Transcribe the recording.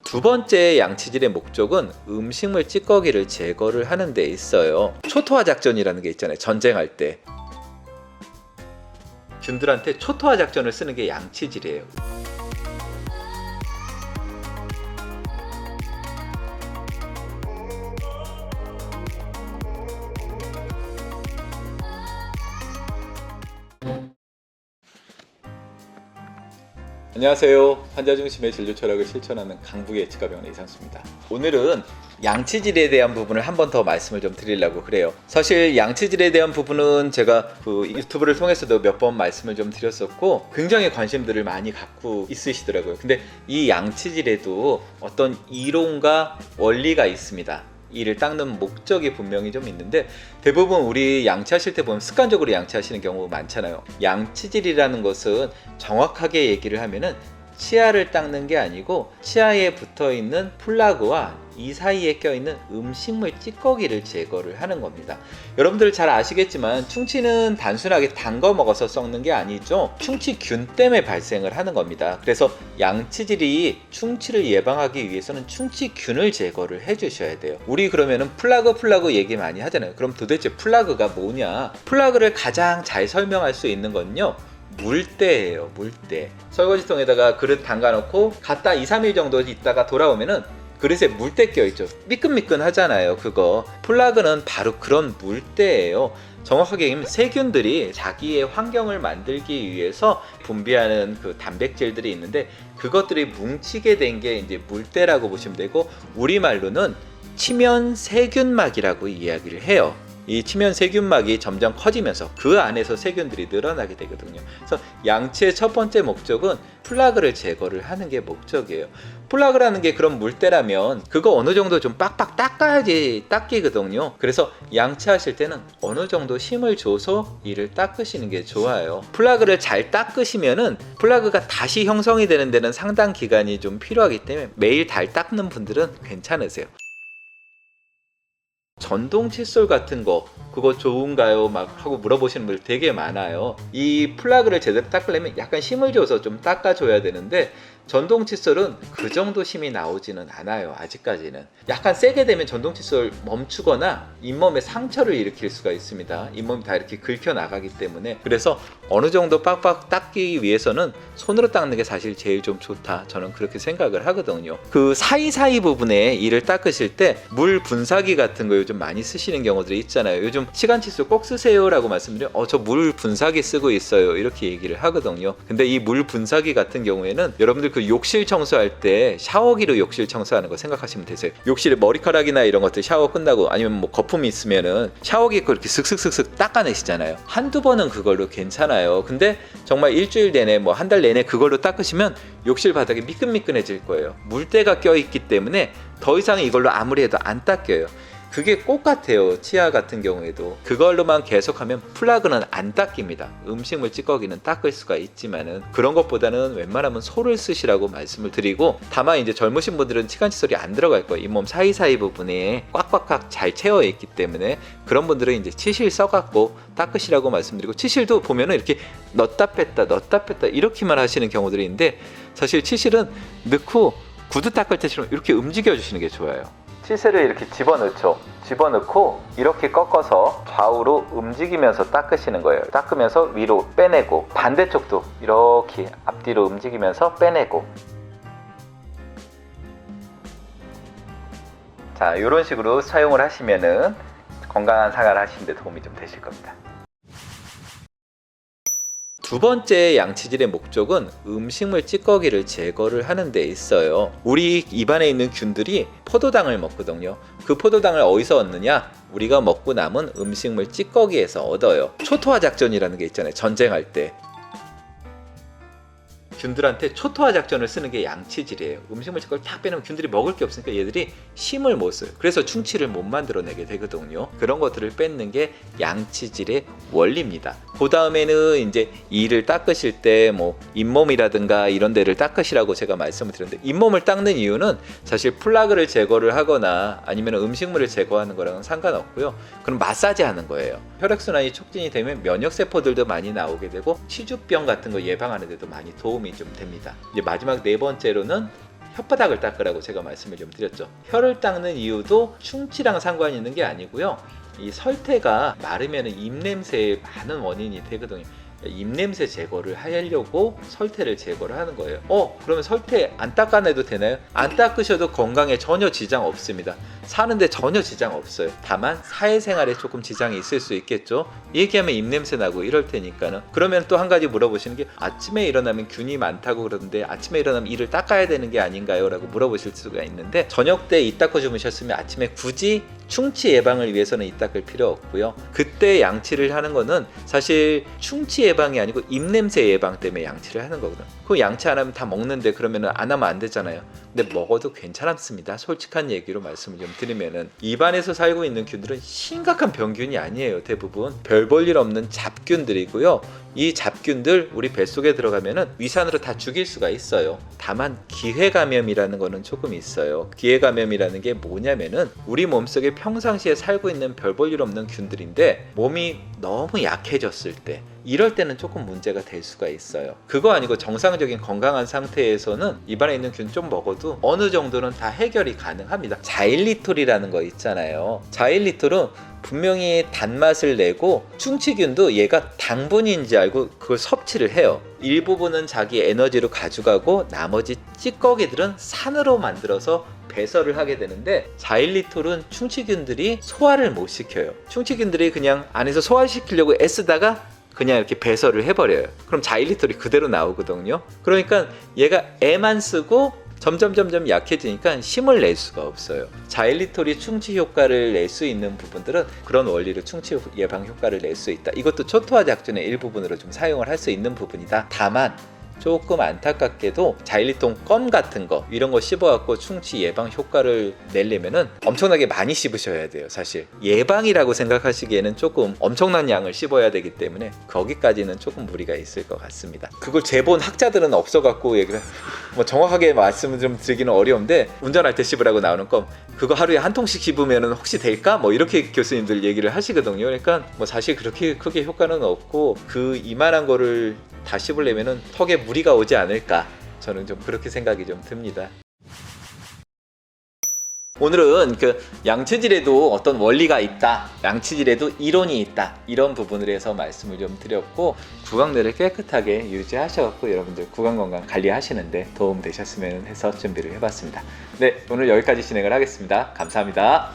두 번째 양치질의 목적은 음식물 찌꺼기를 제거를 하는 데 있어요. 초토화 작전이라는 게 있잖아요. 전쟁할 때 균들한테 초토화 작전을 쓰는 게 양치질이에요. 안녕하세요. 환자 중심의 진료 철학을 실천하는 강북의 예치과 병원의 이상수입니다. 오늘은 양치질에 대한 부분을 한 번 더 말씀을 좀 드리려고 그래요. 사실 양치질에 대한 부분은 제가 유튜브를 통해서도 몇 번 말씀을 좀 드렸었고 굉장히 관심들을 많이 갖고 있으시더라고요. 근데 이 양치질에도 어떤 이론과 원리가 있습니다. 이를 닦는 목적이 분명히 좀 있는데, 대부분 우리 양치하실 때 보면 습관적으로 양치하시는 경우가 많잖아요. 양치질이라는 것은 정확하게 얘기를 하면은 치아를 닦는 게 아니고 치아에 붙어있는 플라그와 이 사이에 껴있는 음식물 찌꺼기를 제거를 하는 겁니다. 여러분들 잘 아시겠지만 충치는 단순하게 단 거 먹어서 썩는 게 아니죠. 충치균 때문에 발생을 하는 겁니다. 그래서 양치질이 충치를 예방하기 위해서는 충치균을 제거를 해주셔야 돼요. 우리 그러면은 플라그 얘기 많이 하잖아요. 그럼 도대체 플라그가 뭐냐? 플라그를 가장 잘 설명할 수 있는 건요, 물때예요. 물때. 설거지통에다가 그릇 담가놓고 갔다 2-3일 정도 있다가 돌아오면은 그릇에 물때 껴있죠. 미끈미끈 하잖아요. 그거 플라그는 바로 그런 물때예요. 정확하게 얘기하면 세균들이 자기의 환경을 만들기 위해서 분비하는 그 단백질들이 있는데, 그것들이 뭉치게 된 게 이제 물때라고 보시면 되고, 우리말로는 치면 세균막이라고 이야기를 해요. 이 치면 세균막이 점점 커지면서 그 안에서 세균들이 늘어나게 되거든요. 그래서 양치의 첫 번째 목적은 플라그를 제거를 하는 게 목적이에요. 플라그라는 게 그런 물때라면 그거 어느 정도 좀 빡빡 닦아야지 닦이거든요. 그래서 양치하실 때는 어느 정도 힘을 줘서 이를 닦으시는 게 좋아요. 플라그를 잘 닦으시면은 플라그가 다시 형성이 되는 데는 상당 기간이 좀 필요하기 때문에 매일 잘 닦는 분들은 괜찮으세요. 전동 칫솔 같은 거 그거 좋은가요? 막 하고 물어보시는 분들 되게 많아요. 이 플라그를 제대로 닦으려면 약간 힘을 줘서 좀 닦아줘야 되는데, 전동 칫솔은 그 정도 힘이 나오지는 않아요. 아직까지는. 약간 세게 되면 전동 칫솔 멈추거나 잇몸에 상처를 일으킬 수가 있습니다. 잇몸이 다 이렇게 긁혀 나가기 때문에. 그래서 어느 정도 빡빡 닦기 위해서는 손으로 닦는 게 사실 제일 좀 좋다, 저는 그렇게 생각을 하거든요. 그 사이사이 부분에 이를 닦으실 때 물 분사기 같은 거 요즘 많이 쓰시는 경우들이 있잖아요. 요즘 시간 칫솔 꼭 쓰세요 라고 말씀드려요. 저 물 분사기 쓰고 있어요 이렇게 얘기를 하거든요. 근데 이 물 분사기 같은 경우에는 여러분들 그 욕실 청소할 때 샤워기로 욕실 청소하는 거 생각하시면 되세요. 욕실에 머리카락이나 이런 것들 샤워 끝나고 아니면 뭐 거품이 있으면은 샤워기 그렇게 슥슥슥슥 닦아내시잖아요. 한두 번은 그걸로 괜찮아요. 근데 정말 일주일 내내 뭐 한 달 내내 그걸로 닦으시면 욕실 바닥이 미끈미끈해질 거예요. 물때가 껴있기 때문에 더 이상 이걸로 아무리 해도 안 닦여요. 그게 꼭 같아요. 치아 같은 경우에도 그걸로만 계속하면 플라그는 안 닦입니다. 음식물 찌꺼기는 닦을 수가 있지만은 그런 것보다는 웬만하면 솔을 쓰시라고 말씀을 드리고, 다만 이제 젊으신 분들은 치간 칫솔이 안 들어갈 거예요. 잇몸 사이사이 부분에 꽉꽉꽉 잘 채워 있기 때문에 그런 분들은 이제 치실 써갖고 닦으시라고 말씀드리고, 치실도 보면은 이렇게 넣었다 뺐다 이렇게만 하시는 경우들이 있는데, 사실 치실은 넣고 구두 닦을 때처럼 이렇게 움직여 주시는 게 좋아요. 치실을 이렇게 집어넣죠. 집어넣고 이렇게 꺾어서 좌우로 움직이면서 닦으시는 거예요. 닦으면서 위로 빼내고, 반대쪽도 이렇게 앞뒤로 움직이면서 빼내고. 자, 이런 식으로 사용을 하시면은 건강한 생활을 하시는 데 도움이 좀 되실 겁니다. 두 번째 양치질의 목적은 음식물 찌꺼기를 제거를 하는 데 있어요. 우리 입안에 있는 균들이 포도당을 먹거든요. 그 포도당을 어디서 얻느냐? 우리가 먹고 남은 음식물 찌꺼기에서 얻어요. 초토화 작전이라는 게 있잖아요. 전쟁할 때 균들한테 초토화 작전을 쓰는 게 양치질이에요. 음식물 찌꺼기를 다 빼내면 균들이 먹을 게 없으니까 얘들이 힘을 못 써요. 그래서 충치를 못 만들어내게 되거든요. 그런 것들을 뺏는 게 양치질의 원리입니다. 그 다음에는 이제 이를 닦으실 때 뭐 잇몸이라든가 이런 데를 닦으시라고 제가 말씀을 드렸는데, 잇몸을 닦는 이유는 사실 플라그를 제거를 하거나 아니면 음식물을 제거하는 거랑은 상관없고요. 그럼 마사지 하는 거예요. 혈액순환이 촉진이 되면 면역세포들도 많이 나오게 되고 치주병 같은 거 예방하는 데도 많이 도움이 좀 됩니다. 이제 마지막 네 번째로는 혓바닥을 닦으라고 제가 말씀을 좀 드렸죠. 혀를 닦는 이유도 충치랑 상관이 있는 게 아니고요. 이 설태가 마르면 입냄새의 많은 원인이 되거든요. 입냄새 제거를 하려고 설태를 제거를 하는 거예요. 그러면 설태 안 닦아내도 되나요? 안 닦으셔도 건강에 전혀 지장 없습니다. 사는데 전혀 지장 없어요. 다만 사회생활에 조금 지장이 있을 수 있겠죠. 얘기하면 입냄새 나고 이럴 테니까는. 그러면 또 한 가지 물어보시는 게 아침에 일어나면 균이 많다고 그러는데 아침에 일어나면 이를 닦아야 되는 게 아닌가요? 라고 물어보실 수가 있는데 저녁 때 이 닦고 주무셨으면 아침에 굳이 충치 예방을 위해서는 이 닦을 필요 없고요. 그때 양치를 하는 거는 사실 충치 예방이 아니고 입냄새 예방 때문에 양치를 하는 거거든요. 그 양치 안 하면 다 먹는데 그러면 안 하면 안 되잖아요. 근데 먹어도 괜찮습니다. 솔직한 얘기로 말씀을 좀 드리면은 입안에서 살고 있는 균들은 심각한 병균이 아니에요. 대부분 별 볼 일 없는 잡균들이고요. 이 잡균들 우리 뱃속에 들어가면은 위산으로 다 죽일 수가 있어요. 다만 기회감염이라는 거는 조금 있어요. 기회감염이라는 게 뭐냐면은 우리 몸속에 평상시에 살고 있는 별 볼 일 없는 균들인데 몸이 너무 약해졌을 때 이럴 때는 조금 문제가 될 수가 있어요. 그거 아니고 정상적인 건강한 상태에서는 입안에 있는 균 좀 먹어도 어느 정도는 다 해결이 가능합니다. 자일리톨이라는 거 있잖아요. 자일리톨은 분명히 단맛을 내고 충치균도 얘가 당분인지 알고 그걸 섭취를 해요. 일부분은 자기 에너지로 가져가고 나머지 찌꺼기들은 산으로 만들어서 배설을 하게 되는데 자일리톨은 충치균들이 소화를 못 시켜요. 충치균들이 그냥 안에서 소화시키려고 애쓰다가 그냥 이렇게 배설을 해버려요. 그럼 자일리톨이 그대로 나오거든요. 그러니까 얘가 애만 쓰고 점점 약해지니까 힘을 낼 수가 없어요. 자일리톨이 충치 효과를 낼 수 있는 부분들은 그런 원리로 충치 예방 효과를 낼 수 있다. 이것도 초토화 작전의 일부분으로 좀 사용을 할 수 있는 부분이다. 다만 조금 안타깝게도 자일리톨 껌 같은 거 이런 거 씹어갖고 충치 예방 효과를 내려면은 엄청나게 많이 씹으셔야 돼요. 사실 예방이라고 생각하시기에는 조금 엄청난 양을 씹어야 되기 때문에 거기까지는 조금 무리가 있을 것 같습니다. 그걸 재본 학자들은 없어갖고 얘기를 뭐 정확하게 말씀을 좀 드리기는 어려운데 운전할 때 씹으라고 나오는 껌 그거 하루에 한 통씩 씹으면 혹시 될까? 뭐 이렇게 교수님들 얘기를 하시거든요. 그러니까 뭐 사실 그렇게 크게 효과는 없고 그 이만한 거를 다 씹으려면은 턱에 무리가 오지 않을까 저는 좀 그렇게 생각이 좀 듭니다. 오늘은 그 양치질에도 어떤 원리가 있다, 양치질에도 이론이 있다 이런 부분을 해서 말씀을 좀 드렸고 구강내를 깨끗하게 유지하셔서 여러분들 구강건강 관리하시는데 도움 되셨으면 해서 준비를 해봤습니다. 네, 오늘 여기까지 진행을 하겠습니다. 감사합니다.